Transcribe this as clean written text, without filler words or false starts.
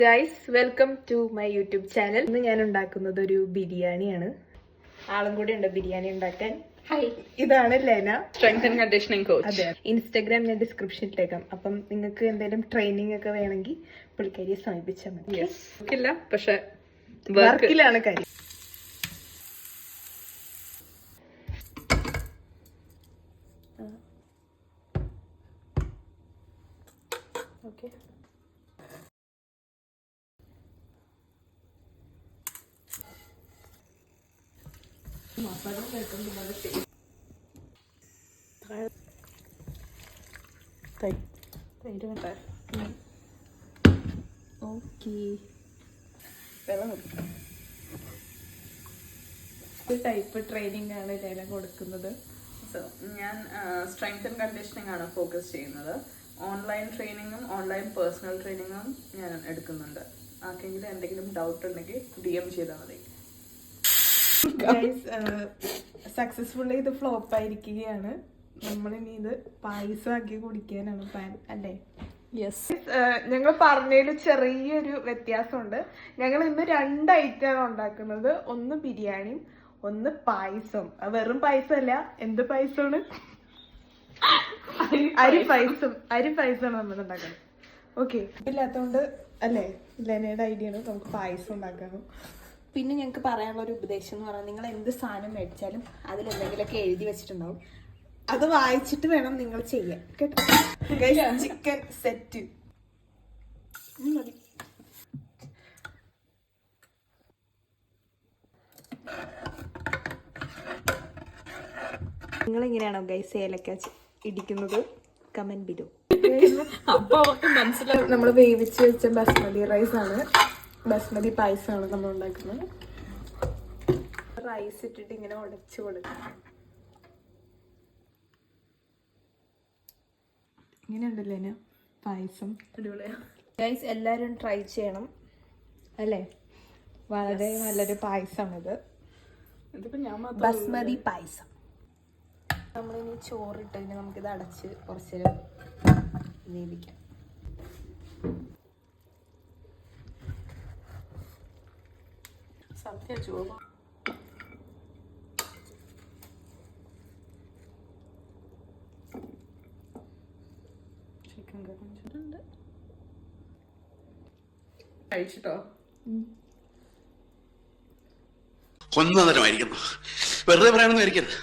Guys, welcome to my YouTube channel. ഇന്ന് ഞാൻ ഉണ്ടാക്കുന്നത് ഒരു ബിരിയാണിയാണ്. ആളും കൂടി ഉണ്ട് ബിരിയാണി ഉണ്ടാക്കാൻ. ഹായ്, ഇതാണ് Lena, strength and conditioning coach. അതെ, ഇൻസ്റ്റാഗ്രാം ഞാൻ ഡിസ്ക്രിപ്ഷനിലേക്കാം. അപ്പം നിങ്ങൾക്ക് എന്തെങ്കിലും ട്രെയിനിങ് ഒക്കെ വേണമെങ്കിൽ പുള്ളിക്കാരിയെ സമീപിച്ചാൽ മതി. ഇല്ല, പക്ഷെ വർക്കിലാണ് കാര്യം. ഓക്കെ, ടൈപ്പ് ട്രെയിനിങ് ആണ് ലെന കൊടുക്കുന്നത്. ഞാൻ സ്ട്രെങ്ത് ആൻഡ് കണ്ടീഷനിങ് ആണ് ഫോക്കസ് ചെയ്യുന്നത്. ഓൺലൈൻ ട്രെയിനിങ്ങും ഓൺലൈൻ പേഴ്സണൽ ട്രെയിനിങ്ങും ഞാൻ എടുക്കുന്നുണ്ട്. ആർക്കെങ്കിലും എന്തെങ്കിലും ഡൗട്ട് ഉണ്ടെങ്കിൽ DM ചെയ്താൽ മതി. സക്സസ്ഫുള്ളി ഇത് ഫ്ലോപ്പ് ആയിരിക്കുകയാണ്. നമ്മളിനി ഇത് പായസമാക്കി കുടിക്കാനാണ് പ്ലാൻ, അല്ലേ? യെസ്. ഞങ്ങൾ പറഞ്ഞതിൽ ചെറിയൊരു വ്യത്യാസമുണ്ട്. ഞങ്ങൾ ഇന്ന് 2 ഐറ്റമാണ് ഉണ്ടാക്കുന്നത്. ഒന്ന് ബിരിയാണിയും ഒന്ന് പായസം. വെറും പായസമല്ല, എന്ത് പായസമാണ്? അരി പായസമാണ് നമ്മൾ ഉണ്ടാക്കുന്നത്. ഓക്കെ, ഇല്ലാത്തതുകൊണ്ട് അല്ലേ, ലെനയുടെ ഐഡിയ ആണ് നമുക്ക് പായസം ഉണ്ടാക്കാനും. പിന്നെ ഞങ്ങൾക്ക് പറയാനുള്ള ഒരു ഉപദേശം എന്ന് പറഞ്ഞാൽ, നിങ്ങൾ എന്ത് സാധനം മേടിച്ചാലും അതിലെന്തെങ്കിലുമൊക്കെ എഴുതി വെച്ചിട്ടുണ്ടാവും. അത് വായിച്ചിട്ട് വേണം നിങ്ങൾ ചെയ്യാൻ, കേട്ടോ? ചിക്കൻ സെറ്റ് മതി. നിങ്ങൾ എങ്ങനെയാണോ ഗൈസ് ഏലക്ക ഇടിക്കുന്നത്? Comment below. അപ്പൊ അവർക്ക് മനസ്സിലാവും. നമ്മൾ വേവിച്ച് വെച്ച ബസ്മതി റൈസ് ആണ്, ബസ്മതി പായസമാണ് നമ്മൾ ഉണ്ടാക്കുന്നത്. റൈസ് ഇട്ടിട്ട് ഇങ്ങനെ ഉടച്ചു കൊടുക്കണം. ഇങ്ങനെയുണ്ടല്ലേ പായസം, അടിപൊളിയാ. ഗൈസ്, എല്ലാവരും ട്രൈ ചെയ്യണം, അല്ലേ? വളരെ നല്ലൊരു പായസമാണിത്. ഇതിപ്പോ ഞാൻ ബസ്മതി പായസം. നമ്മളിനി ചോറിട്ട് ഇനി നമുക്കിത് അടച്ച് കുറച്ച് നേരം വേവിക്കാം. സദ്യ ചോറ് ചിക്കൻ കറിച്ചിട്ടുണ്ട്. കഴിച്ചിട്ടോ? ഒന്നതരമായിരിക്കുന്നു. വെറുതെ പറയാനൊന്നും ആയിരിക്കരുത്.